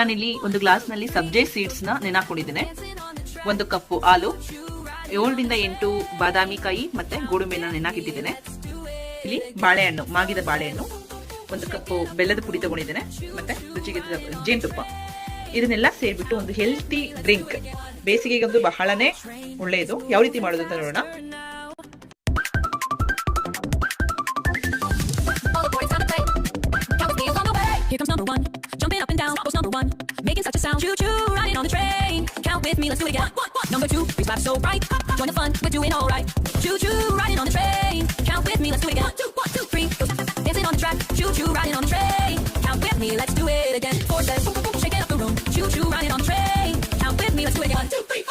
ನಾನಿಲ್ಲಿ ಒಂದು ಗ್ಲಾಸ್ನಲ್ಲಿ ಸಬ್ಜೆ ಸೀಡ್ಸ್ನ ನೆನಾಕೊಂಡಿದ್ದೇನೆ. 1 ಕಪ್ಪು ಹಾಲು, 7 ರಿಂದ 8 ಬಾದಾಮಿ ಕಾಯಿ ಮತ್ತೆ ಗೋಡಂಬಿನ ನೆನಾಕಿಟ್ಟಿದ್ದೇನೆ. ಇಲ್ಲಿ ಬಾಳೆಹಣ್ಣು, ಮಾಗಿದ ಬಾಳೆಹಣ್ಣು, 1 ಕಪ್ಪು ಬೆಲ್ಲದ ಪುಡಿ ತಗೊಂಡಿದ್ದೇನೆ, ಮತ್ತೆ ರುಚಿಗೆ ಜೇನುತುಪ್ಪ. ಇದನ್ನೆಲ್ಲ ಸೇರ್ಬಿಟ್ಟು ಒಂದು ಹೆಲ್ತಿ ಡ್ರಿಂಕ್, ಬೇಸಿಗೆಗಂತೂ ಬಹಳನೇ ಒಳ್ಳೆಯದು. ಯಾವ ರೀತಿ ಮಾಡೋದು ಅಂತ ನೋಡೋಣ. Here comes number one, jumping up and down, was number one, making such a sound. Choo choo, riding on the train. Count with me, let's do it again. Number two, we vibe so right. Join the fun, we're doing all right. Choo choo, riding on the train. Count with me, let's do it again. 1, 2, 3, go. Dancing on the track. Choo choo, riding on the train. Count with me, let's do it again. 4 says, shake it up the room. Choo choo, riding on the train. Count with me, let's do it again. 1, 2, 3, 4.